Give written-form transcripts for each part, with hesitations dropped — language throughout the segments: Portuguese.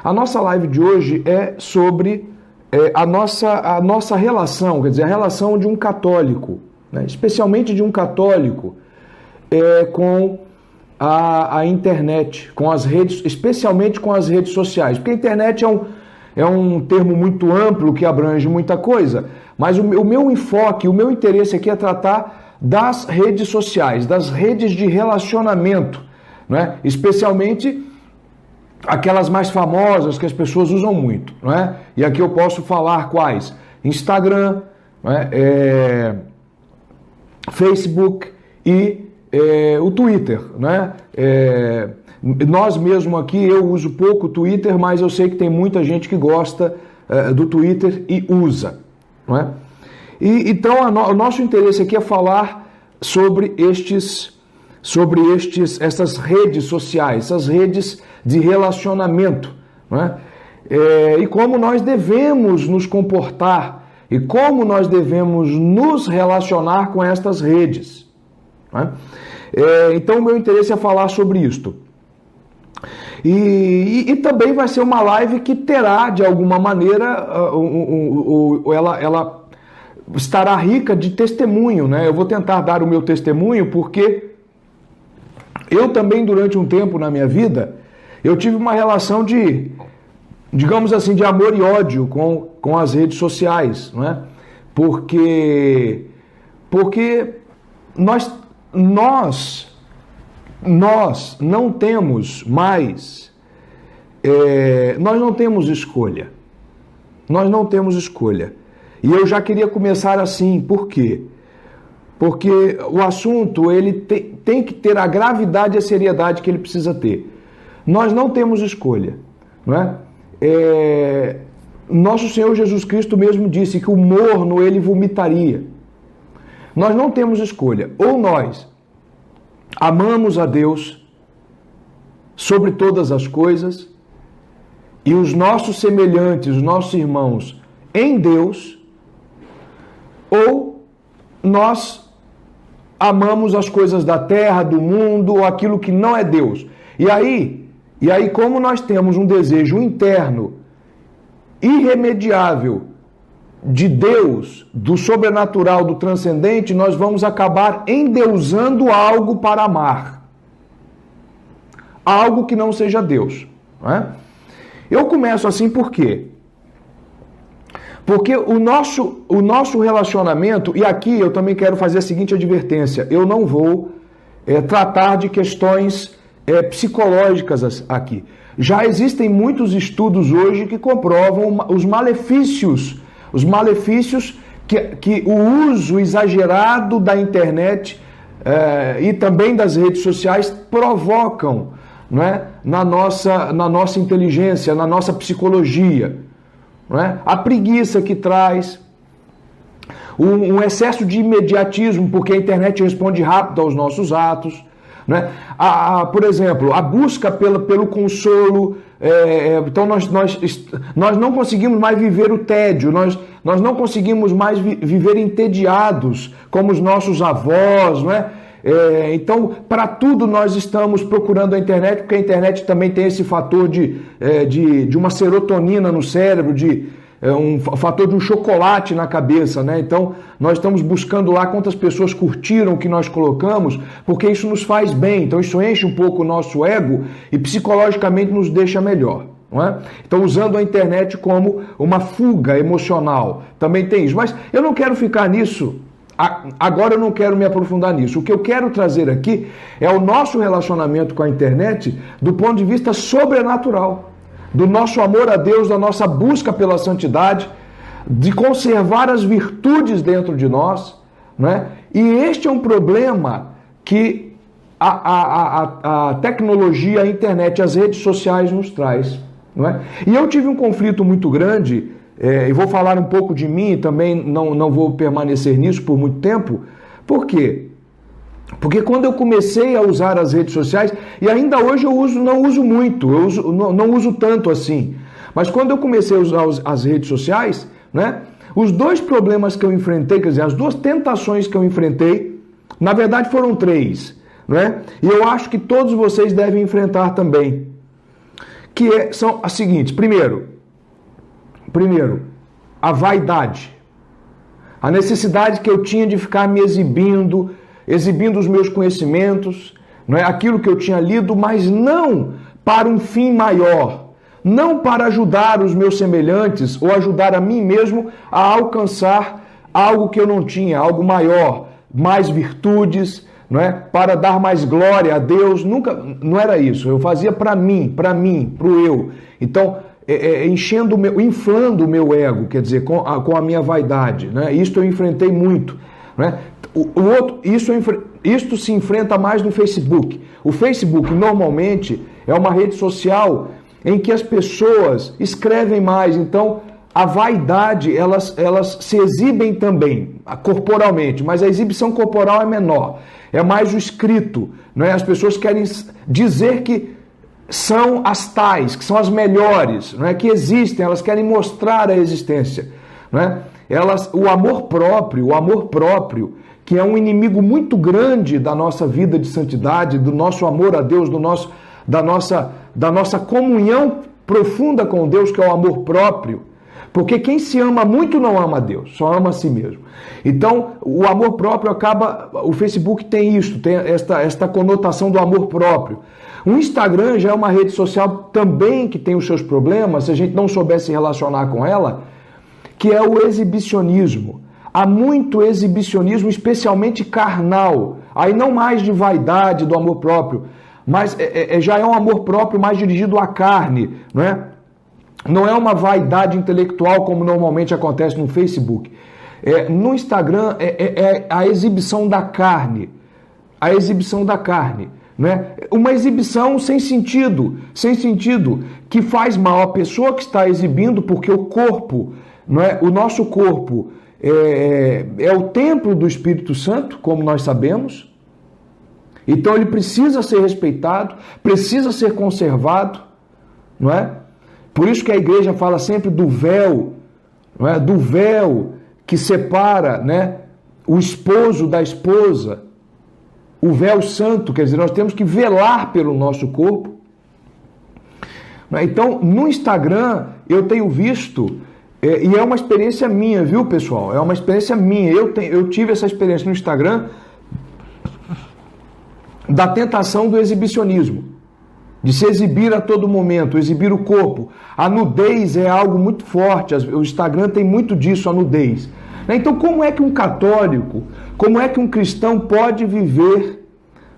A nossa live de hoje é sobre a nossa relação, quer dizer, a relação de um católico, né, especialmente de um católico, com a internet, com as redes, especialmente com as redes sociais. Porque a internet é um termo muito amplo que abrange muita coisa, mas o meu enfoque, o meu interesse aqui é tratar das redes sociais, das redes de relacionamento, né? Especialmente aquelas mais famosas que as pessoas usam muito, não é? E aqui eu posso falar quais? Instagram, Facebook e o Twitter, né? Nós mesmo aqui, eu uso pouco o Twitter, mas eu sei que tem muita gente que gosta do Twitter e usa, não é? Então o nosso interesse aqui é falar sobre essas redes sociais, essas redes de relacionamento, não é? E como nós devemos nos comportar e como nós devemos nos relacionar com estas redes, não é? Então o meu interesse é falar sobre isto. E também vai ser uma live que terá, de alguma maneira, ela estará rica de testemunho, né? Eu vou tentar dar o meu testemunho porque eu também, durante um tempo na minha vida, eu tive uma relação de, digamos assim, de amor e ódio com as redes sociais, não é? Porque nós não temos mais, nós não temos escolha. Nós não temos escolha. E eu já queria começar assim, por quê? Porque o assunto ele tem que ter a gravidade e a seriedade que ele precisa ter. Nós não temos escolha, não é? Nosso Senhor Jesus Cristo mesmo disse que o morno ele vomitaria. Nós não temos escolha. Ou nós amamos a Deus sobre todas as coisas e os nossos semelhantes, os nossos irmãos em Deus, ou nós amamos as coisas da terra, do mundo, ou aquilo que não é Deus. E aí, como nós temos um desejo interno, irremediável, de Deus, do sobrenatural, do transcendente, nós vamos acabar endeusando algo para amar. Algo que não seja Deus. Não é? Eu começo assim por quê? Porque o nosso relacionamento, e aqui eu também quero fazer a seguinte advertência, eu não vou tratar de questões psicológicas aqui. Já existem muitos estudos hoje que comprovam os malefícios que o uso exagerado da internet e também das redes sociais provocam, não é? na nossa inteligência, na nossa psicologia. Não é? A preguiça que traz, um excesso de imediatismo, porque a internet responde rápido aos nossos atos. Né? Por exemplo, a busca pelo consolo, então nós não conseguimos mais viver o tédio, nós não conseguimos mais viver entediados como os nossos avós, não é? Então, para tudo nós estamos procurando a internet, porque a internet também tem esse fator de uma serotonina no cérebro, um fator de um chocolate na cabeça, né? Então, nós estamos buscando lá quantas pessoas curtiram o que nós colocamos, porque isso nos faz bem. Então, isso enche um pouco o nosso ego e psicologicamente nos deixa melhor, não é? Então, usando a internet como uma fuga emocional, também tem isso. Mas eu não quero ficar nisso. Agora eu não quero me aprofundar nisso. O que eu quero trazer aqui é o nosso relacionamento com a internet do ponto de vista sobrenatural, do nosso amor a Deus, da nossa busca pela santidade, de conservar as virtudes dentro de nós, né? E este é um problema que a tecnologia, a internet, as redes sociais nos traz, não é? E eu tive um conflito muito grande. E vou falar um pouco de mim, também não vou permanecer nisso por muito tempo. Por quê? Porque quando eu comecei a usar as redes sociais, e ainda hoje não uso muito, não uso tanto assim, mas quando eu comecei a usar as redes sociais, né, os dois problemas que eu enfrentei, quer dizer, as duas tentações que eu enfrentei, na verdade foram 3, né? E eu acho que todos vocês devem enfrentar também, são as seguintes. Primeiro, a vaidade. A necessidade que eu tinha de ficar me exibindo os meus conhecimentos, não é? Aquilo que eu tinha lido, mas não para um fim maior, não para ajudar os meus semelhantes ou ajudar a mim mesmo a alcançar algo que eu não tinha, algo maior, mais virtudes, não é? Para dar mais glória a Deus. Nunca, não era isso. Eu fazia para mim, para o eu. Então, inflando o meu ego, quer dizer, com a minha vaidade, né? Isto eu enfrentei muito, né? Isto se enfrenta mais no Facebook. O Facebook, normalmente, é uma rede social em que as pessoas escrevem mais. Então, a vaidade, elas se exibem também, corporalmente, mas a exibição corporal é menor. É mais o escrito, não é? As pessoas querem dizer que são as tais, que são as melhores, não é? Que existem, elas querem mostrar a existência, não é? O amor próprio, que é um inimigo muito grande da nossa vida de santidade, do nosso amor a Deus, da nossa comunhão profunda com Deus, que é o amor próprio. Porque quem se ama muito não ama a Deus, só ama a si mesmo. Então, o amor próprio o Facebook tem isso, tem esta conotação do amor próprio. O Instagram já é uma rede social também que tem os seus problemas, se a gente não souber se relacionar com ela, que é o exibicionismo. Há muito exibicionismo, especialmente carnal. Aí não mais de vaidade, do amor próprio, mas já é um amor próprio mais dirigido à carne, não é? Não é uma vaidade intelectual como normalmente acontece no Facebook. No Instagram é a exibição da carne. A exibição da carne. Né? Uma exibição sem sentido, que faz mal à pessoa que está exibindo, porque o corpo, não é? O nosso corpo é o templo do Espírito Santo, como nós sabemos. Então ele precisa ser respeitado, precisa ser conservado, não é? Por isso que a igreja fala sempre do véu, não é? Do véu que separa, né, o esposo da esposa, o véu santo, quer dizer, nós temos que velar pelo nosso corpo. Então, no Instagram, eu tenho visto, e é uma experiência minha, viu, pessoal? É uma experiência minha. Eu tive essa experiência no Instagram da tentação do exibicionismo, de se exibir a todo momento, exibir o corpo. A nudez é algo muito forte, o Instagram tem muito disso, a nudez. Então, como é que um católico, como é que um cristão pode viver,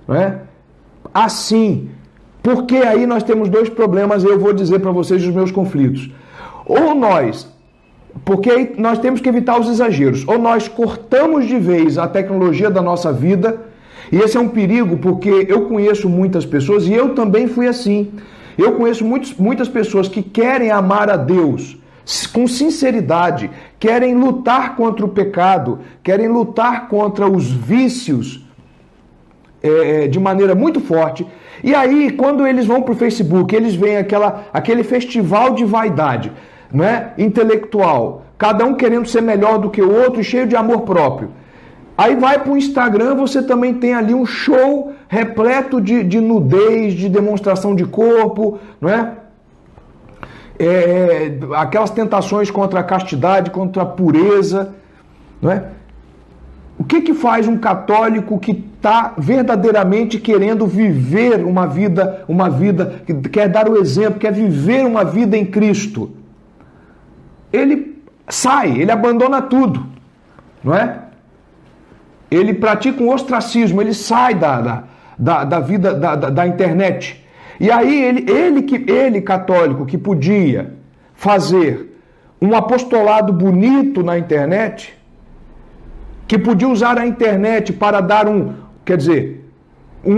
não é, assim? Porque aí nós temos dois problemas, eu vou dizer para vocês os meus conflitos. Ou porque aí nós temos que evitar os exageros, ou nós cortamos de vez a tecnologia da nossa vida, e esse é um perigo, porque eu conheço muitas pessoas, e eu também fui assim. Eu conheço muitas pessoas que querem amar a Deus com sinceridade, querem lutar contra o pecado, querem lutar contra os vícios de maneira muito forte. E aí, quando eles vão para o Facebook, eles veem aquele festival de vaidade, não é? Intelectual, cada um querendo ser melhor do que o outro, cheio de amor próprio. Aí vai para o Instagram, você também tem ali um show repleto de nudez, de demonstração de corpo, não é? Aquelas tentações contra a castidade, contra a pureza, não é? O que faz um católico que está verdadeiramente querendo viver uma vida, quer dar o exemplo, quer viver uma vida em Cristo? Ele sai, ele abandona tudo, não é? Ele pratica um ostracismo, ele sai da vida da internet. E aí ele católico, que podia fazer um apostolado bonito na internet, que podia usar a internet para dar um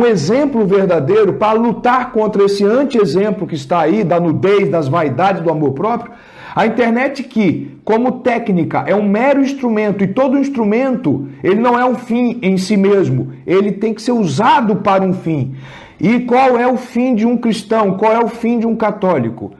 exemplo verdadeiro, para lutar contra esse anti-exemplo que está aí, da nudez, das vaidades, do amor próprio. A internet que, como técnica, é um mero instrumento, e todo instrumento, ele não é um fim em si mesmo, ele tem que ser usado para um fim. E qual é o fim de um cristão? Qual é o fim de um católico?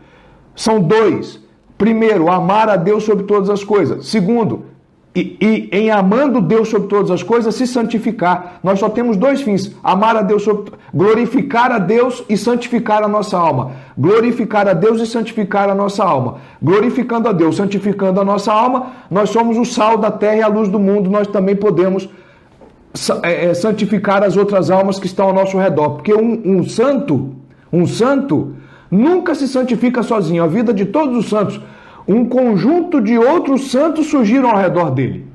São dois. Primeiro, amar a Deus sobre todas as coisas. Segundo, e em amando Deus sobre todas as coisas, se santificar. Nós só temos dois fins: amar a Deus, glorificar a Deus e santificar a nossa alma. Glorificar a Deus e santificar a nossa alma. Glorificando a Deus, santificando a nossa alma, nós somos o sal da terra e a luz do mundo. Nós também podemos santificar as outras almas que estão ao nosso redor. Porque um santo nunca se santifica sozinho. A vida de todos os santos, um conjunto de outros santos surgiram ao redor dele.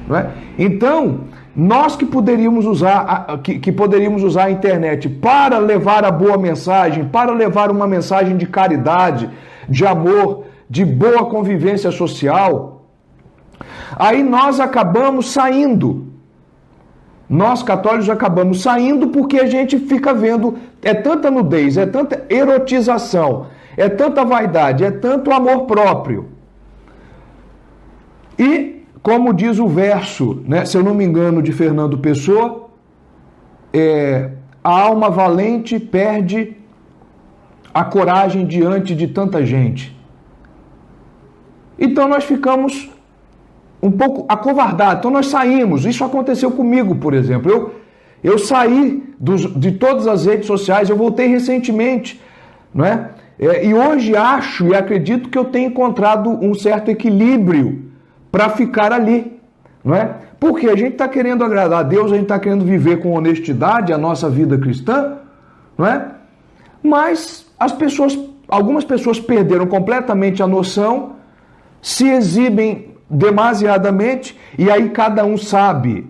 Não é? Então, nós que poderíamos usar a internet para levar a boa mensagem, para levar uma mensagem de caridade, de amor, de boa convivência social, aí nós acabamos saindo. Nós católicos acabamos saindo porque a gente fica vendo, é tanta nudez, é tanta erotização, é tanta vaidade, é tanto amor próprio. E, como diz o verso, né, se eu não me engano, de Fernando Pessoa, a alma valente perde a coragem diante de tanta gente. Então nós ficamos um pouco acovardados, então nós saímos. Isso aconteceu comigo, por exemplo. Eu saí de todas as redes sociais, eu voltei recentemente, não é? E hoje acho e acredito que eu tenho encontrado um certo equilíbrio para ficar ali, não é? Porque a gente está querendo agradar a Deus, a gente está querendo viver com honestidade a nossa vida cristã, não é? Mas algumas pessoas perderam completamente a noção, se exibem demasiadamente, e aí cada um sabe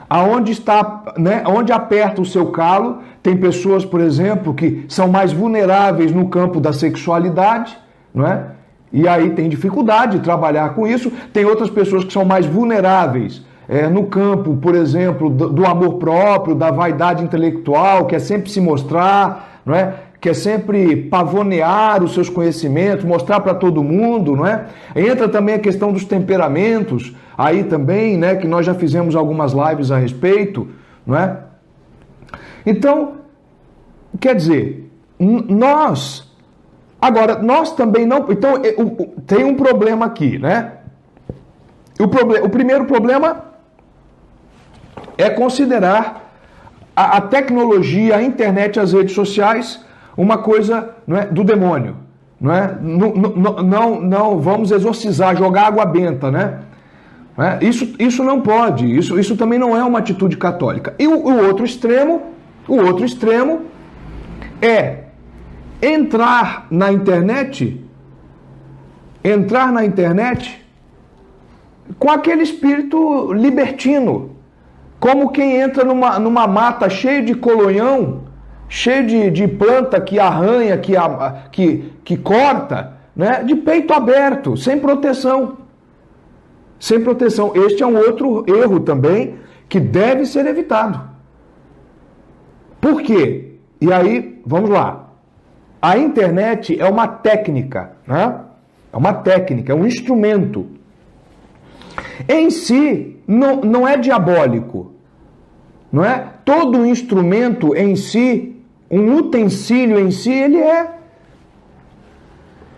aonde está, né, onde aperta o seu calo. Tem pessoas, por exemplo, que são mais vulneráveis no campo da sexualidade, não é? E aí tem dificuldade de trabalhar com isso. Tem outras pessoas que são mais vulneráveis no campo, por exemplo, do amor próprio, da vaidade intelectual, que é sempre se mostrar, não é? Que é sempre pavonear os seus conhecimentos, mostrar para todo mundo, não é? Entra também a questão dos temperamentos, aí também, né, que nós já fizemos algumas lives a respeito, não é? Então, quer dizer, nós também não... Então, tem um problema aqui, né? O primeiro problema é considerar a tecnologia, a internet, as redes sociais, uma coisa, não é, do demônio. Não é? Não vamos exorcizar, jogar água benta, né? Isso não pode, isso também não é uma atitude católica. E o outro extremo é entrar na internet com aquele espírito libertino, como quem entra numa mata cheia de colonhão, cheio de planta que arranha, que corta, né? De peito aberto, sem proteção. Sem proteção. Este é um outro erro também que deve ser evitado. Por quê? E aí, vamos lá. A internet é uma técnica, né? É uma técnica, é um instrumento. Em si, não é diabólico. Não é? Todo instrumento em si, um utensílio em si, ele é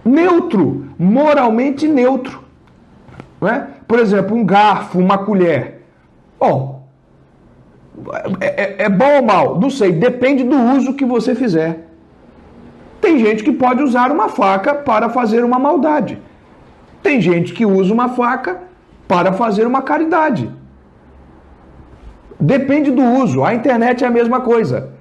neutro, moralmente neutro. Não é? Por exemplo, um garfo, uma colher. Bom, é bom ou mal? Não sei, depende do uso que você fizer. Tem gente que pode usar uma faca para fazer uma maldade. Tem gente que usa uma faca para fazer uma caridade. Depende do uso. A internet é a mesma coisa.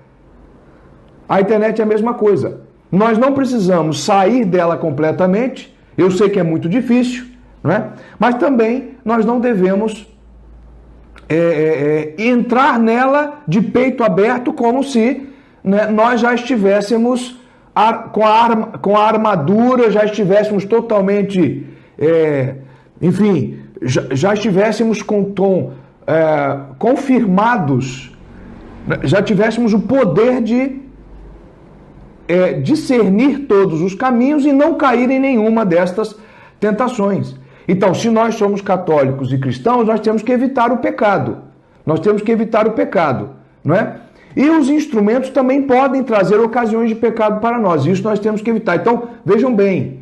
A internet é a mesma coisa. Nós não precisamos sair dela completamente. Eu sei que é muito difícil, não é? Mas também nós não devemos entrar nela de peito aberto, como se, né, nós já estivéssemos com a armadura, já estivéssemos totalmente, enfim, já estivéssemos confirmados, já tivéssemos o poder de discernir todos os caminhos e não cair em nenhuma destas tentações. Então, se nós somos católicos e cristãos, nós temos que evitar o pecado. Nós temos que evitar o pecado, não é? E os instrumentos também podem trazer ocasiões de pecado para nós. Isso nós temos que evitar. Então, vejam bem,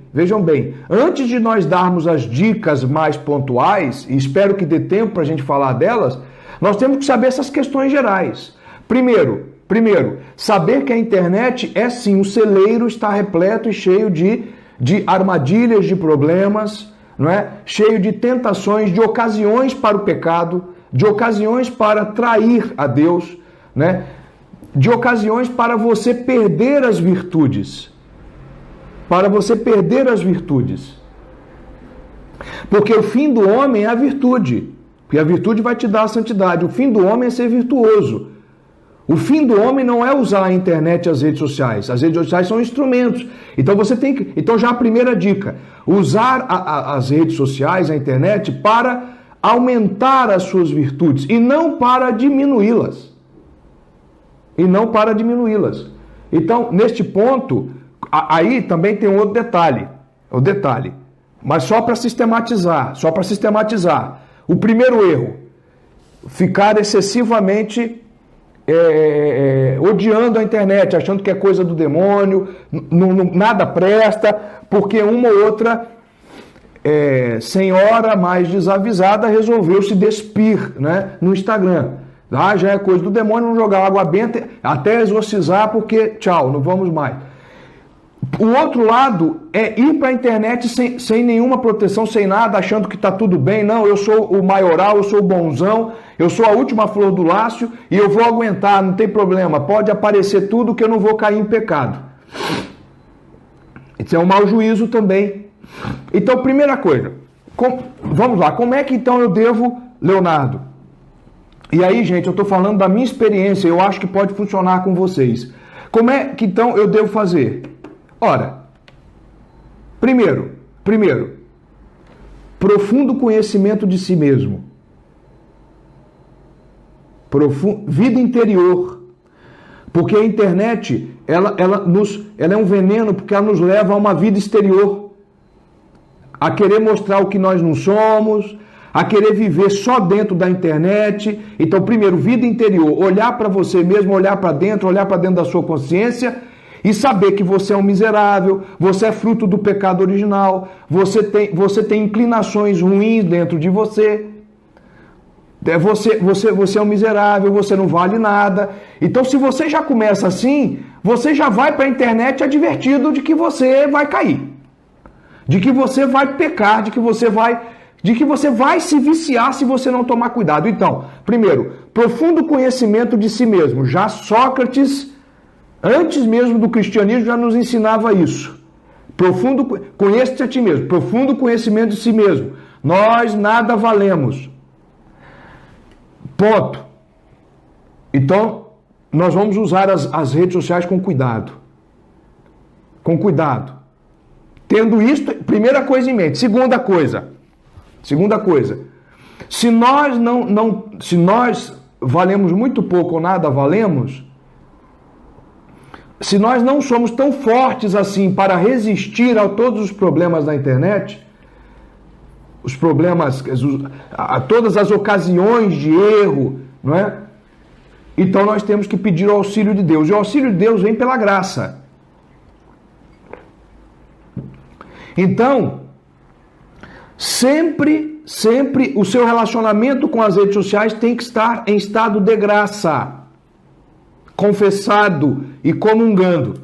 antes de nós darmos as dicas mais pontuais, e espero que dê tempo para a gente falar delas, nós temos que saber essas questões gerais. Primeiro, saber que a internet é sim, o celeiro está repleto e cheio de armadilhas, de problemas, não é? Cheio de tentações, de ocasiões para o pecado, de ocasiões para trair a Deus, né? De ocasiões para você perder as virtudes. Porque o fim do homem é a virtude. Porque a virtude vai te dar a santidade. O fim do homem é ser virtuoso. O fim do homem não é usar a internet e as redes sociais. As redes sociais são instrumentos. Então você tem que. Então, já a primeira dica: usar as redes sociais, a internet, para aumentar as suas virtudes e não para diminuí-las. Então, neste ponto, aí também tem um outro detalhe. Mas só para sistematizar. O primeiro erro: ficar excessivamente odiando a internet, achando que é coisa do demônio, nada presta, porque uma ou outra senhora mais desavisada resolveu se despir, né, no Instagram. Já é coisa do demônio, não jogar água benta até exorcizar, porque tchau, não vamos mais. O outro lado é ir para a internet sem nenhuma proteção, sem nada, achando que está tudo bem. Não, eu sou o maioral, eu sou o bonzão, eu sou a última flor do lácio e eu vou aguentar, não tem problema. Pode aparecer tudo que eu não vou cair em pecado. Isso é um mau juízo também. Então, primeira coisa, vamos lá, como é que então eu devo, Leonardo? E aí, gente, eu estou falando da minha experiência, eu acho que pode funcionar com vocês. Como é que então eu devo fazer? Ora, primeiro, profundo conhecimento de si mesmo. Vida interior. Porque a internet, ela é um veneno, porque ela nos leva a uma vida exterior. A querer mostrar o que nós não somos, a querer viver só dentro da internet. Então, primeiro, vida interior. Olhar para você mesmo, olhar para dentro da sua consciência e saber que você é um miserável, você é fruto do pecado original, você tem inclinações ruins dentro de você. Você é um miserável, você não vale nada. Então, se você já começa assim, você já vai para a internet advertido de que você vai cair, de que você vai pecar, de que você vai se viciar se você não tomar cuidado. Então, primeiro, profundo conhecimento de si mesmo. Já Sócrates, antes mesmo do cristianismo, já nos ensinava isso. Conheça-te a ti mesmo. Profundo conhecimento de si mesmo. Nós nada valemos. Ponto. Então, nós vamos usar as redes sociais com cuidado. Tendo isto, primeira coisa em mente. Segunda coisa. Se nós valemos muito pouco ou nada valemos, se nós não somos tão fortes assim para resistir a todos os problemas da internet, os problemas, a todas as ocasiões de erro, não é? Então nós temos que pedir o auxílio de Deus. E o auxílio de Deus vem pela graça. Então, sempre o seu relacionamento com as redes sociais tem que estar em estado de graça, confessado e comungando.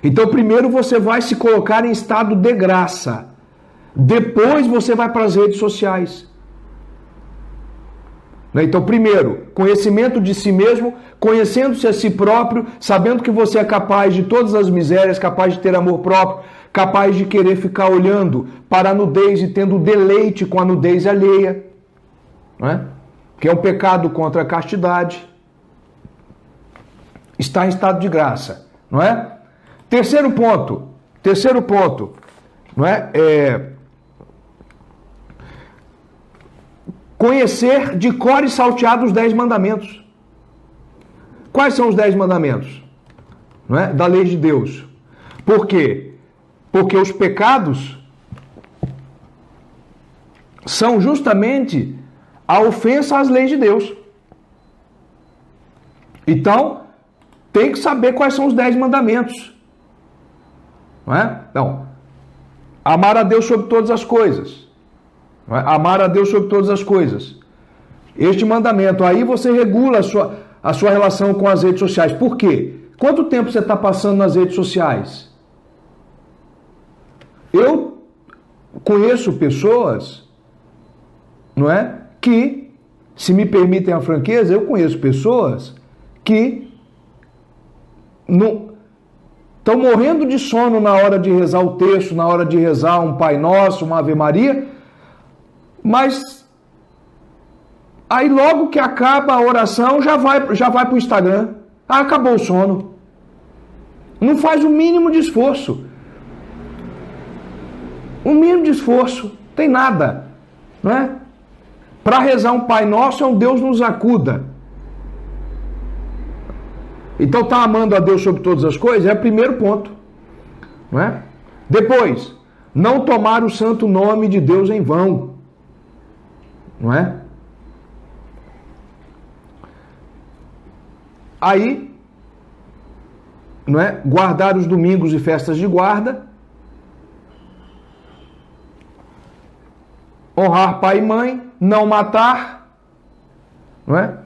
Então, primeiro você vai se colocar em estado de graça. Depois você vai para as redes sociais. Então, primeiro, conhecimento de si mesmo, conhecendo-se a si próprio, sabendo que você é capaz de todas as misérias, capaz de ter amor próprio, capaz de querer ficar olhando para a nudez e tendo deleite com a nudez alheia, não é? Que é um pecado contra a castidade. Está em estado de graça, não é? Terceiro ponto, não é? Conhecer de cor e salteado os 10 mandamentos. Quais são os 10 mandamentos? Não é? Da lei de Deus. Por quê? Porque os pecados são justamente a ofensa às leis de Deus. Então, tem que saber quais são os 10 mandamentos. não é? Não. Amar a Deus sobre todas as coisas. Não é? Amar a Deus sobre todas as coisas. Este mandamento, aí você regula a sua relação com as redes sociais. Por quê? Quanto tempo você está passando nas redes sociais? Eu conheço pessoas, não é? Que, se me permitem a franqueza, eu conheço pessoas que estão morrendo de sono na hora de rezar o texto, na hora de rezar um Pai Nosso, uma Ave Maria, mas aí logo que acaba a oração já vai para o Instagram. Ah, acabou o sono. Não faz o mínimo de esforço. Um mínimo de esforço. Tem nada. Não é? Para rezar um Pai Nosso é um Deus nos acuda. Então está amando a Deus sobre todas as coisas? É o primeiro ponto. Não é? Depois, não tomar o santo nome de Deus em vão. Não é? Aí, não é? Guardar os domingos e festas de guarda. Honrar pai e mãe. Não matar. Não é?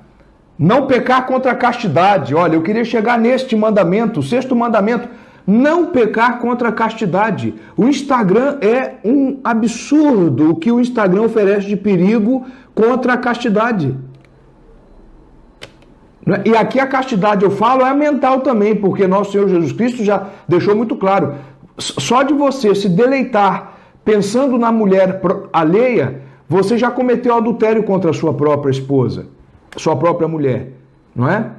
Não pecar contra a castidade. Olha, eu queria chegar neste mandamento, o sexto mandamento. Não pecar contra a castidade. O Instagram é um absurdo o que o Instagram oferece de perigo contra a castidade. E aqui a castidade, eu falo, é mental também, porque nosso Senhor Jesus Cristo já deixou muito claro. Só de você se deleitar pensando na mulher alheia, você já cometeu adultério contra a sua própria esposa, sua própria mulher, não é?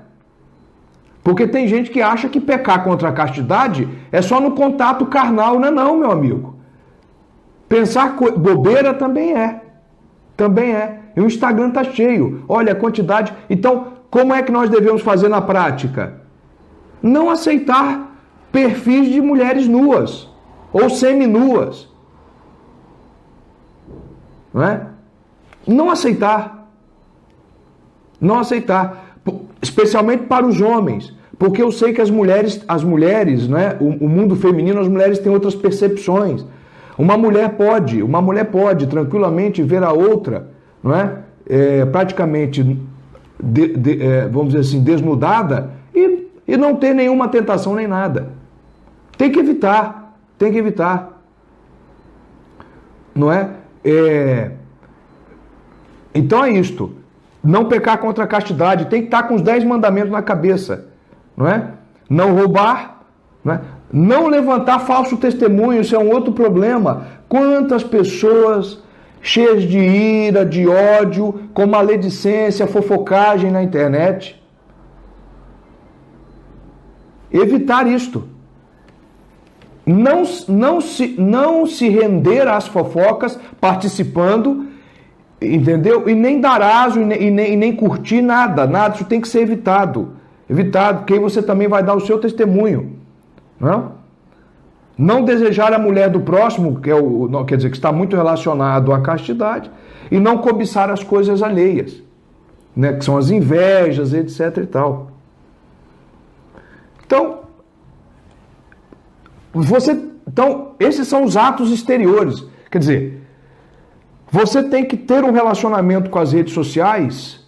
Porque tem gente que acha que pecar contra a castidade é só no contato carnal, não é não, meu amigo. Pensar bobeira também é. Também é. E o Instagram está cheio. Olha a quantidade. Então, como é que nós devemos fazer na prática? Não aceitar perfis de mulheres nuas ou seminuas. Não é? Não aceitar. Não aceitar. Especialmente para os homens. Porque eu sei que as mulheres, né, o mundo feminino, as mulheres têm outras percepções. Uma mulher pode tranquilamente ver a outra, não é? Praticamente, vamos dizer assim, desnudada e não ter nenhuma tentação nem nada. Tem que evitar. Não é? Então é isto. Não pecar contra a castidade, tem que estar com os 10 mandamentos na cabeça, não é? Não roubar, não é? Não levantar falso testemunho, isso é um outro problema. Quantas pessoas cheias de ira, de ódio, com maledicência, fofocagem na internet. Evitar isto. Não se render às fofocas participando, entendeu? E nem dar aso e nem curtir nada. Isso tem que ser evitado. Porque aí você também vai dar o seu testemunho. Não desejar a mulher do próximo, que está muito relacionado à castidade, e não cobiçar as coisas alheias, né? Que são as invejas, etc. e tal. Então, esses são os atos exteriores. Quer dizer, você tem que ter um relacionamento com as redes sociais,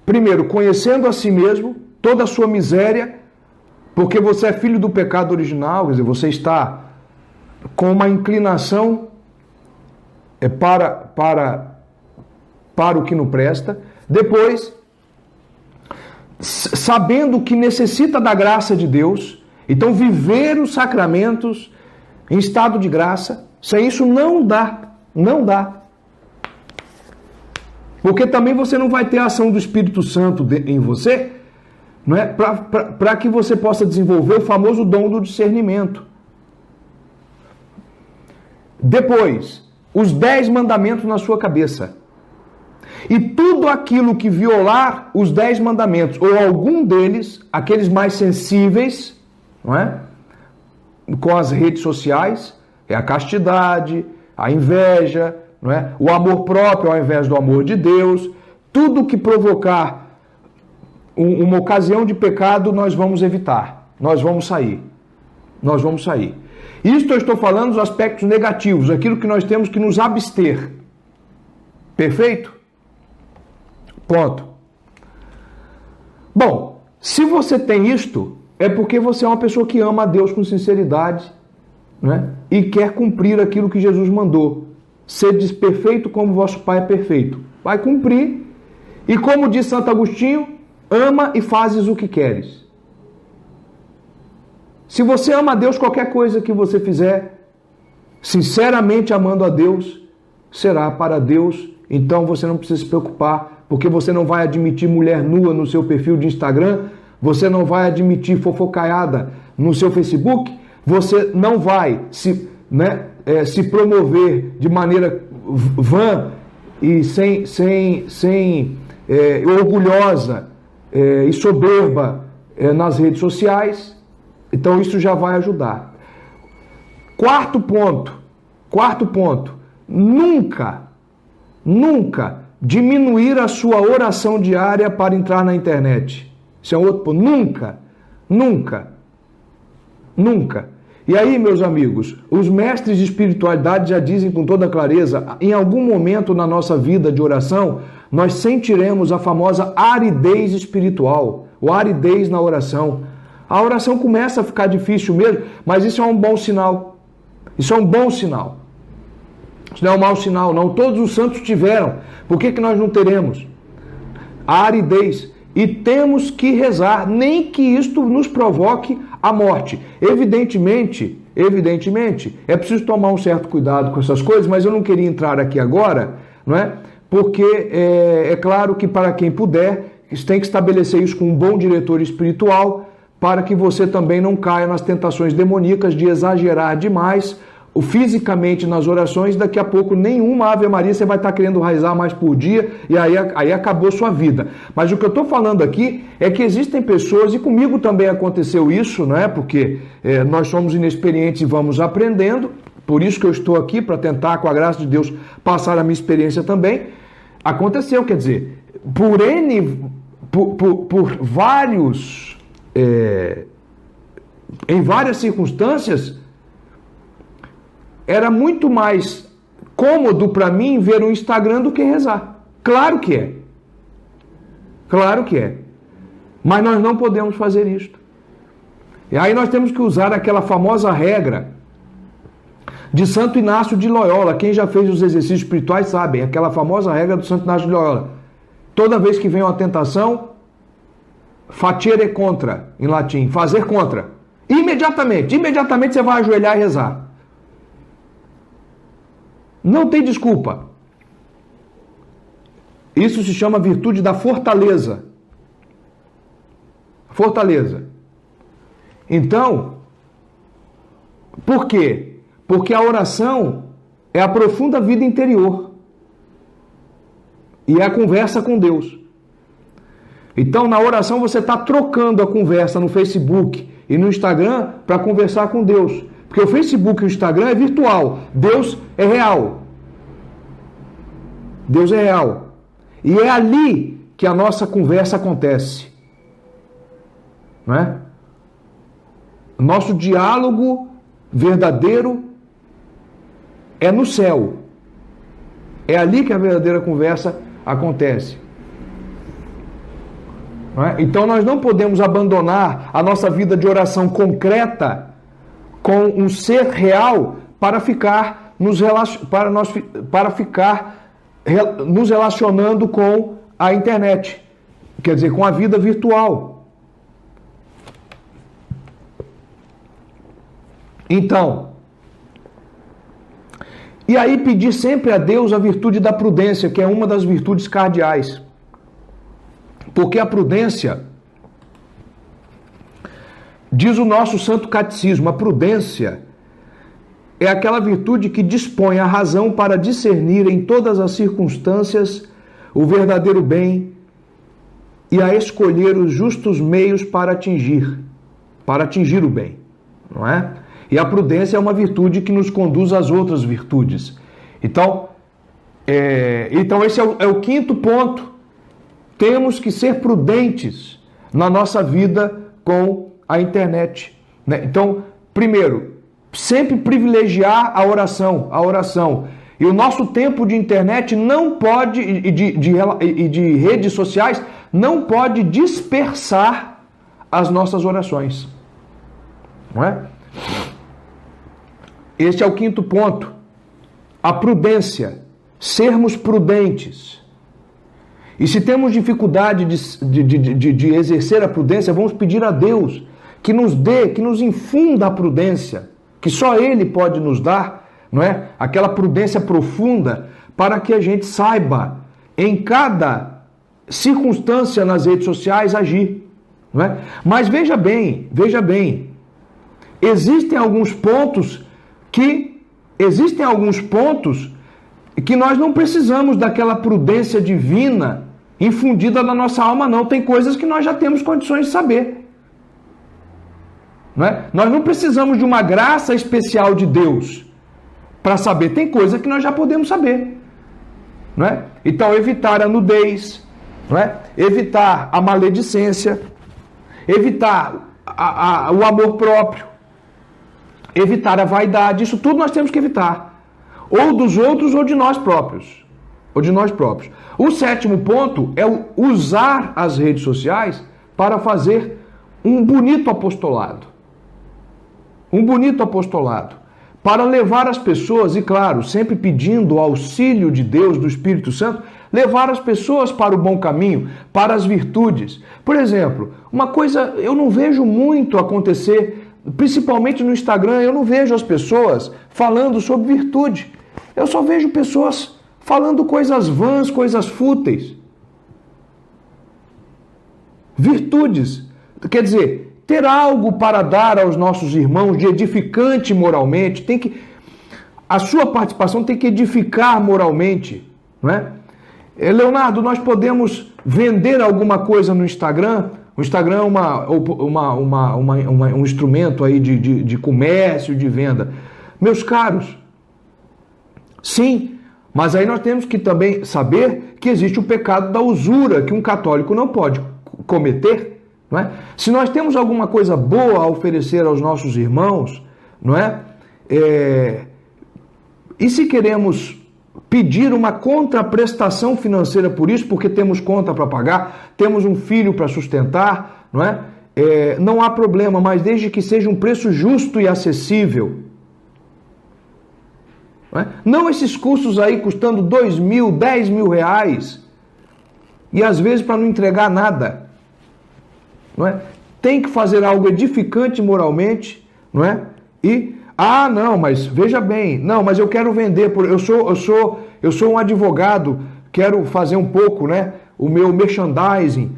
primeiro, conhecendo a si mesmo, toda a sua miséria, porque você é filho do pecado original, quer dizer, você está com uma inclinação para o que não presta. Depois, sabendo que necessita da graça de Deus, então viver os sacramentos em estado de graça, sem isso não dá. Porque também você não vai ter a ação do Espírito Santo em você, não é? Para que você possa desenvolver o famoso dom do discernimento. Depois, os 10 mandamentos na sua cabeça. E tudo aquilo que violar os 10 mandamentos, ou algum deles, aqueles mais sensíveis, não é? Com as redes sociais, é a castidade, a inveja, não é? O amor próprio ao invés do amor de Deus. Tudo que provocar uma ocasião de pecado, nós vamos evitar, nós vamos sair. Nós vamos sair. Isto eu estou falando dos aspectos negativos, aquilo que nós temos que nos abster. Perfeito? Ponto. Bom, se você tem isto, é porque você é uma pessoa que ama a Deus com sinceridade, né? E quer cumprir aquilo que Jesus mandou. Sedes perfeito como vosso Pai é perfeito. Vai cumprir. E como diz Santo Agostinho, ama e fazes o que queres. Se você ama a Deus, qualquer coisa que você fizer, sinceramente amando a Deus, será para Deus. Então você não precisa se preocupar, porque você não vai admitir mulher nua no seu perfil de Instagram, você não vai admitir fofocaiada no seu Facebook, você não vai se promover de maneira vã e orgulhosa e soberba nas redes sociais. Então isso já vai ajudar. Quarto ponto, nunca diminuir a sua oração diária para entrar na internet. Isso é outro ponto. Nunca. E aí, meus amigos, os mestres de espiritualidade já dizem com toda clareza, em algum momento na nossa vida de oração, nós sentiremos a famosa aridez espiritual, ou aridez na oração. A oração começa a ficar difícil mesmo, mas isso é um bom sinal. Isso é um bom sinal. Isso não é um mau sinal, não. Todos os santos tiveram. Por que nós não teremos? A aridez. E temos que rezar, nem que isto nos provoque a morte. Evidentemente, é preciso tomar um certo cuidado com essas coisas, mas eu não queria entrar aqui agora, não é? Porque é claro que para quem puder, tem que estabelecer isso com um bom diretor espiritual, para que você também não caia nas tentações demoníacas de exagerar demais fisicamente nas orações. Daqui a pouco nenhuma Ave Maria você vai estar querendo rezar mais por dia e aí acabou sua vida. Mas o que eu estou falando aqui é que existem pessoas, e comigo também aconteceu isso, não é? Porque nós somos inexperientes e vamos aprendendo, por isso que eu estou aqui, para tentar, com a graça de Deus, passar a minha experiência também. Aconteceu, quer dizer, por vários... em várias circunstâncias, era muito mais cômodo para mim ver o Instagram do que rezar. Claro que é. Mas nós não podemos fazer isto. E aí nós temos que usar aquela famosa regra de Santo Inácio de Loyola. Quem já fez os exercícios espirituais sabe, aquela famosa regra do Santo Inácio de Loyola. Toda vez que vem uma tentação, facere contra, em latim, fazer contra. Imediatamente você vai ajoelhar e rezar. Não tem desculpa. Isso se chama virtude da fortaleza. Então, por quê? Porque a oração é a profunda vida interior. E é a conversa com Deus. Então, na oração, você está trocando a conversa no Facebook e no Instagram para conversar com Deus. Porque o Facebook e o Instagram é virtual. Deus é real. E é ali que a nossa conversa acontece. Não é? Nosso diálogo verdadeiro é no céu. É ali que a verdadeira conversa acontece. Não é? Então nós não podemos abandonar a nossa vida de oração concreta com um ser real para ficar nos relacionando com a internet, quer dizer, com a vida virtual. Então, e aí pedir sempre a Deus a virtude da prudência, que é uma das virtudes cardeais. Porque a prudência, diz o nosso Santo Catecismo, a prudência é aquela virtude que dispõe a razão para discernir em todas as circunstâncias o verdadeiro bem e a escolher os justos meios para atingir o bem, não é? E a prudência é uma virtude que nos conduz às outras virtudes. Então esse é o quinto ponto. Temos que ser prudentes na nossa vida com a internet, né? Então, primeiro, sempre privilegiar a oração. E o nosso tempo de internet não pode, e de redes sociais, não pode dispersar as nossas orações. Não é? Este é o quinto ponto. A prudência. Sermos prudentes. E se temos dificuldade de exercer a prudência, vamos pedir a Deus que nos dê, que nos infunda a prudência, que só Ele pode nos dar, não é? Aquela prudência profunda para que a gente saiba em cada circunstância nas redes sociais agir, não é? Mas veja bem, existem alguns pontos que nós não precisamos daquela prudência divina infundida na nossa alma, não. Tem coisas que nós já temos condições de saber. Não é? Nós não precisamos de uma graça especial de Deus para saber. Tem coisa que nós já podemos saber. Não é? Então, evitar a nudez, não é? Evitar a maledicência, evitar o amor próprio, evitar a vaidade. Isso tudo nós temos que evitar. Ou dos outros ou de nós próprios. O sétimo ponto é usar as redes sociais para fazer um bonito apostolado. Para levar as pessoas, e claro, sempre pedindo o auxílio de Deus, do Espírito Santo, levar as pessoas para o bom caminho, para as virtudes. Por exemplo, uma coisa eu não vejo muito acontecer, principalmente no Instagram, eu não vejo as pessoas falando sobre virtude. Eu só vejo pessoas falando coisas vãs, coisas fúteis. Virtudes. Quer dizer, ter algo para dar aos nossos irmãos de edificante moralmente, a sua participação tem que edificar moralmente, não é? Leonardo, nós podemos vender alguma coisa no Instagram? O Instagram é um instrumento aí de comércio, de venda. Meus caros, sim, mas aí nós temos que também saber que existe o pecado da usura, que um católico não pode cometer, não é? Se nós temos alguma coisa boa a oferecer aos nossos irmãos, não é? E se queremos pedir uma contraprestação financeira por isso, porque temos conta para pagar, temos um filho para sustentar, não é? Não há problema, mas desde que seja um preço justo e acessível. Não esses cursos aí custando 2 mil, 10 mil reais e às vezes para não entregar nada, não é? Tem que fazer algo edificante moralmente, não é? Não, mas veja bem, não, mas eu quero vender, eu sou um advogado, quero fazer um pouco, né? O meu merchandising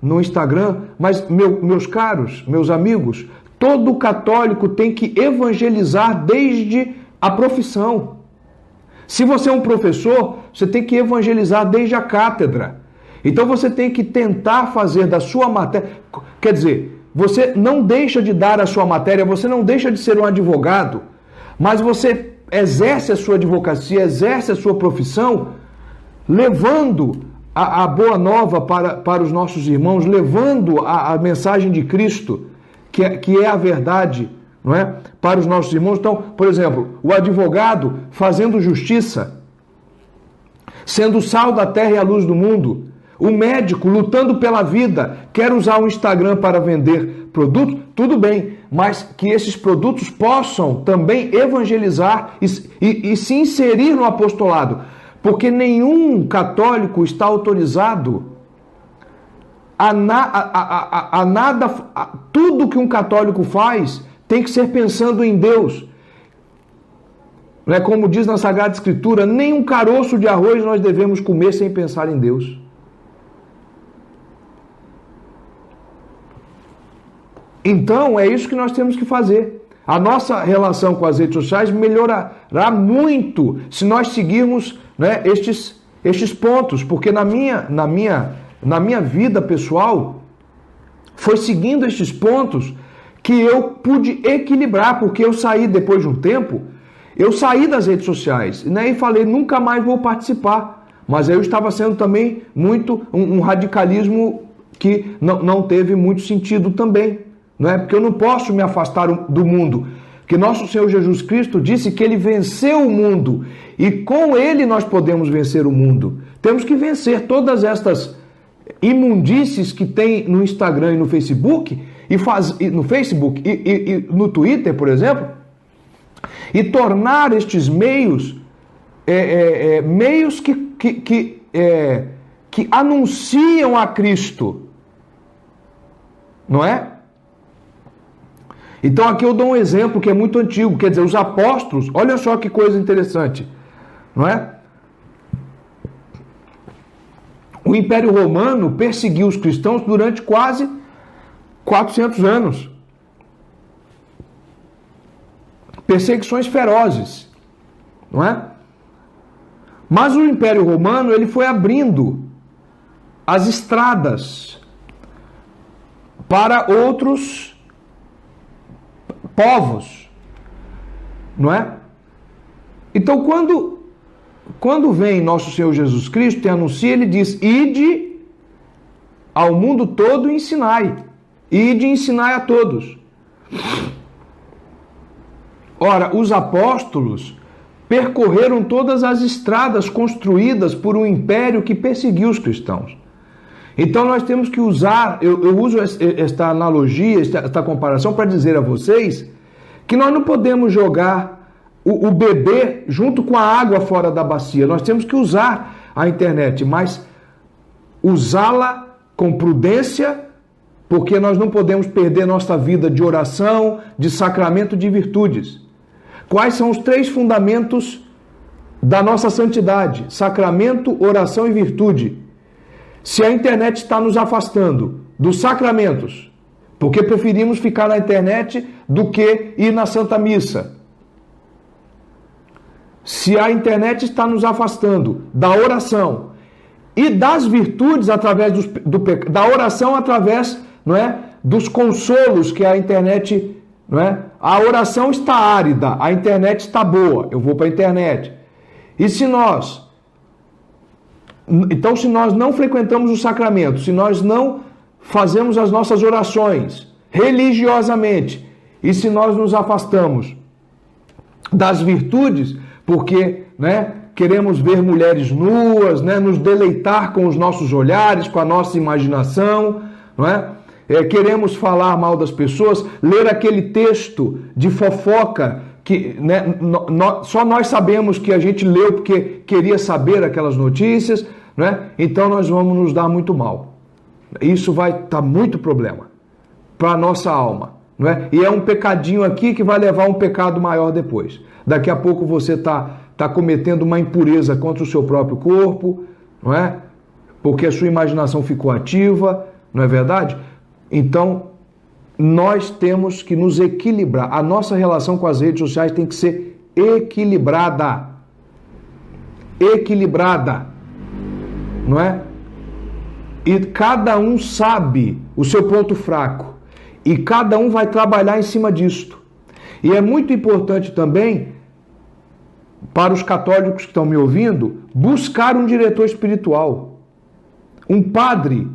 no Instagram, mas meus caros, meus amigos, todo católico tem que evangelizar desde a profissão. Se você é um professor, você tem que evangelizar desde a cátedra. Então você tem que tentar fazer da sua matéria... Quer dizer, você não deixa de dar a sua matéria, você não deixa de ser um advogado, mas você exerce a sua advocacia, exerce a sua profissão, levando a boa nova para os nossos irmãos, levando a mensagem de Cristo, que é a verdade, não é? Para os nossos irmãos. Então, por exemplo, o advogado fazendo justiça, sendo o sal da terra e a luz do mundo, o médico lutando pela vida, quer usar o Instagram para vender produtos, tudo bem, mas que esses produtos possam também evangelizar e se inserir no apostolado, porque nenhum católico está autorizado a nada, tudo que um católico faz tem que ser pensando em Deus. Não é como diz na Sagrada Escritura, nem um caroço de arroz nós devemos comer sem pensar em Deus. Então, é isso que nós temos que fazer. A nossa relação com as redes sociais melhorará muito se nós seguirmos, né, estes pontos, porque na minha vida pessoal, foi seguindo estes pontos que eu pude equilibrar, porque eu saí, depois de um tempo, eu saí das redes sociais, né, e falei, nunca mais vou participar. Mas eu estava sendo também muito um radicalismo que não teve muito sentido também, não é? Porque eu não posso me afastar do mundo. Porque nosso Senhor Jesus Cristo disse que ele venceu o mundo e com ele nós podemos vencer o mundo. Temos que vencer todas estas imundícies que tem no Instagram e no Facebook e no Twitter, por exemplo, e tornar estes meios meios que anunciam a Cristo, não é? Então aqui eu dou um exemplo que é muito antigo, quer dizer, os apóstolos, olha só que coisa interessante, não é? O Império Romano perseguiu os cristãos durante quase 400 anos. Perseguições ferozes, não é? Mas o Império Romano, ele foi abrindo as estradas para outros povos, não é? Então, quando vem nosso Senhor Jesus Cristo e anuncia, ele diz: ide ao mundo todo e ensinai. Ide e ensinai a todos. Ora, os apóstolos percorreram todas as estradas construídas por um império que perseguiu os cristãos. Então nós temos que usar, eu uso esta analogia, esta comparação para dizer a vocês que nós não podemos jogar o bebê junto com a água fora da bacia. Nós temos que usar a internet, mas usá-la com prudência, porque nós não podemos perder nossa vida de oração, de sacramento, de virtudes. Quais são os 3 fundamentos da nossa santidade? Sacramento, oração e virtude. Se a internet está nos afastando dos sacramentos, porque preferimos ficar na internet do que ir na Santa Missa. Se a internet está nos afastando da oração e das virtudes através da oração através, não é, dos consolos que a internet, não é? A oração está árida, a internet está boa, eu vou para a internet. E se nós não frequentamos o sacramento, se nós não fazemos as nossas orações religiosamente, e se nós nos afastamos das virtudes, porque, né, queremos ver mulheres nuas, né, nos deleitar com os nossos olhares, com a nossa imaginação, não é? Queremos falar mal das pessoas, ler aquele texto de fofoca que, né, só nós sabemos que a gente leu porque queria saber aquelas notícias, né? Então nós vamos nos dar muito mal. Isso vai dar muito problema para a nossa alma, não é? E é um pecadinho aqui que vai levar a um pecado maior depois. Daqui a pouco você está cometendo uma impureza contra o seu próprio corpo, não é? Porque a sua imaginação ficou ativa, não é verdade? Então, nós temos que nos equilibrar. A nossa relação com as redes sociais tem que ser equilibrada. Equilibrada. Não é? E cada um sabe o seu ponto fraco. E cada um vai trabalhar em cima disto. E é muito importante também, para os católicos que estão me ouvindo, buscar um diretor espiritual. Um padre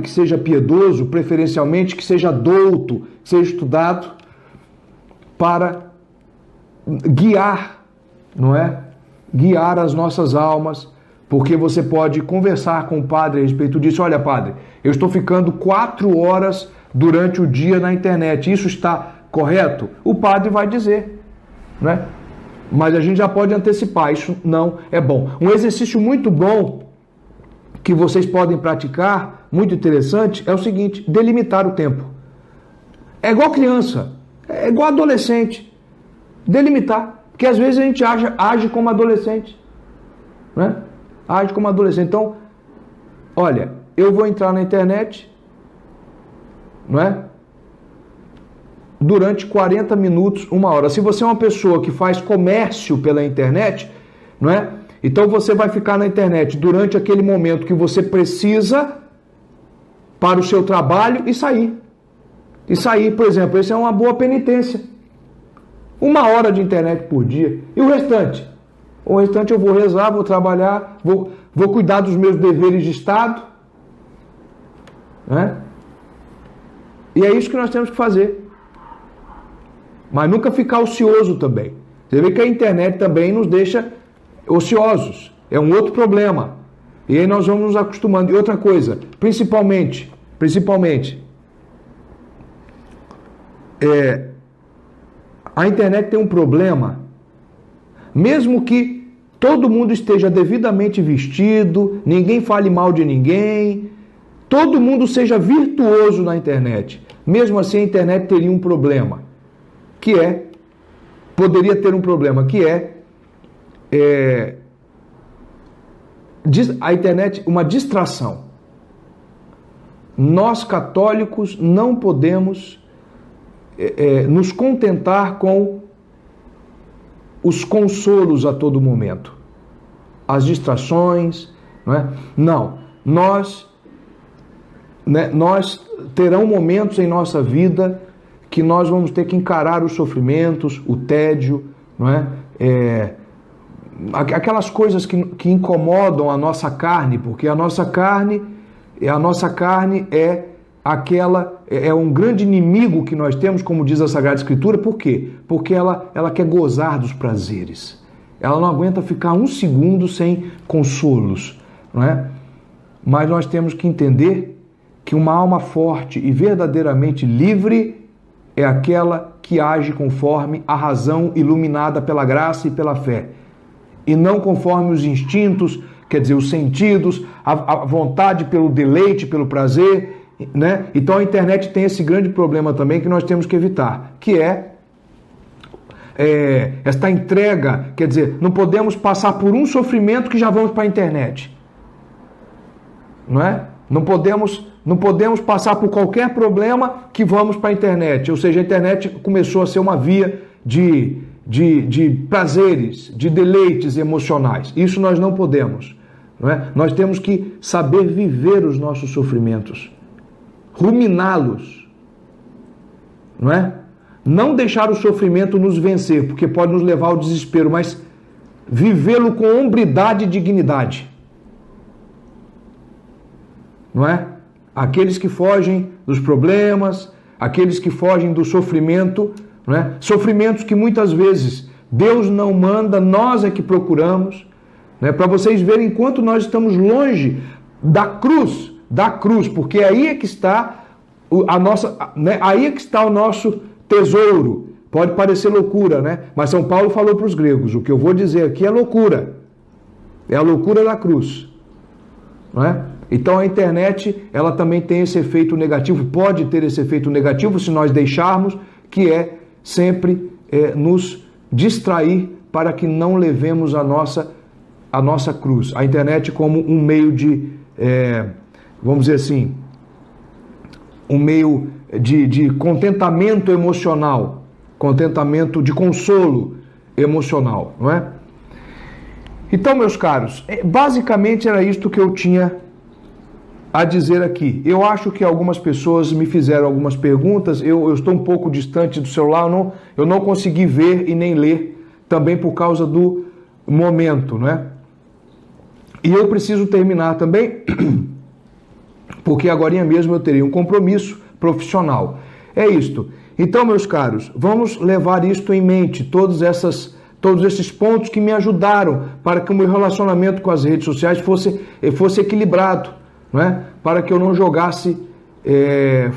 que seja piedoso, preferencialmente que seja douto, que seja estudado, para guiar, não é? Guiar as nossas almas, porque você pode conversar com o padre a respeito disso. Olha, padre, eu estou ficando 4 horas durante o dia na internet, isso está correto? O padre vai dizer, não é? Mas a gente já pode antecipar, isso não é bom. Um exercício muito bom que vocês podem praticar, muito interessante, é o seguinte: delimitar o tempo. É igual criança, é igual adolescente. Delimitar, porque às vezes a gente age como adolescente, né? Age como adolescente. Então, olha, eu vou entrar na internet, não é? Durante 40 minutos, 1 hora. Se você é uma pessoa que faz comércio pela internet, não é? Então você vai ficar na internet durante aquele momento que você precisa para o seu trabalho e sair. E sair, por exemplo, isso é uma boa penitência. 1 hora de internet por dia. E o restante? O restante eu vou rezar, vou trabalhar, vou cuidar dos meus deveres de Estado, né? E é isso que nós temos que fazer. Mas nunca ficar ocioso também. Você vê que a internet também nos deixa ociosos. É um outro problema. E aí nós vamos nos acostumando. E outra coisa, principalmente, a internet tem um problema, mesmo que todo mundo esteja devidamente vestido, ninguém fale mal de ninguém, todo mundo seja virtuoso na internet, mesmo assim a internet teria um problema, poderia ter um problema, a internet, uma distração. Nós católicos não podemos nos contentar com os consolos a todo momento, as distrações, não é? Não, nós terão momentos em nossa vida que nós vamos ter que encarar os sofrimentos, o tédio, não é? Aquelas coisas que incomodam a nossa carne, porque a nossa carne é um grande inimigo que nós temos, como diz a Sagrada Escritura. Por quê? Porque ela quer gozar dos prazeres. Ela não aguenta ficar um segundo sem consolos, não é? Mas nós temos que entender que uma alma forte e verdadeiramente livre é aquela que age conforme a razão iluminada pela graça e pela fé, e não conforme os instintos, quer dizer, os sentidos, a vontade pelo deleite, pelo prazer, né? Então a internet tem esse grande problema também que nós temos que evitar, que é esta entrega, quer dizer, não podemos passar por um sofrimento que já vamos para a internet, não é? Não podemos passar por qualquer problema que vamos para a internet, ou seja, a internet começou a ser uma via de prazeres, de deleites emocionais. Isso nós não podemos, não é? Nós temos que saber viver os nossos sofrimentos, ruminá-los, não é? Não deixar o sofrimento nos vencer, porque pode nos levar ao desespero, mas vivê-lo com hombridade e dignidade, não é? Aqueles que fogem dos problemas, aqueles que fogem do sofrimento, não é? Sofrimentos que muitas vezes Deus não manda, nós é que procuramos, né? Para vocês verem quanto nós estamos longe da cruz, porque aí é que está a nossa, né? Aí é que está o nosso tesouro. Pode parecer loucura, né? Mas São Paulo falou para os gregos: o que eu vou dizer aqui é loucura, é a loucura da cruz, não é? Então a internet, ela também tem esse efeito negativo, pode ter esse efeito negativo se nós deixarmos, que é sempre nos distrair para que não levemos a nossa cruz. A internet como um meio de, vamos dizer assim, um meio de contentamento emocional, contentamento de consolo emocional, não é? Então, meus caros, basicamente era isto que eu tinha a dizer aqui. Eu acho que algumas pessoas me fizeram algumas perguntas, eu estou um pouco distante do celular, eu não consegui ver e nem ler, também por causa do momento, né? E eu preciso terminar também, porque agorinha mesmo eu teria um compromisso profissional. É isto. Então, meus caros, vamos levar isto em mente, todos esses pontos que me ajudaram para que o meu relacionamento com as redes sociais fosse equilibrado, não é? Para que eu não jogasse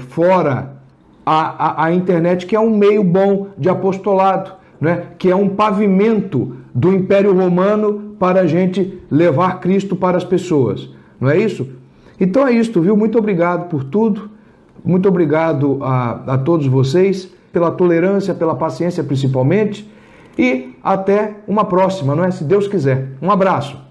fora a internet, que é um meio bom de apostolado, não é? Que é um pavimento do Império Romano para a gente levar Cristo para as pessoas, não é isso? Então é isso, viu? Muito obrigado por tudo, muito obrigado a todos vocês, pela tolerância, pela paciência principalmente, e até uma próxima, não é? Se Deus quiser. Um abraço.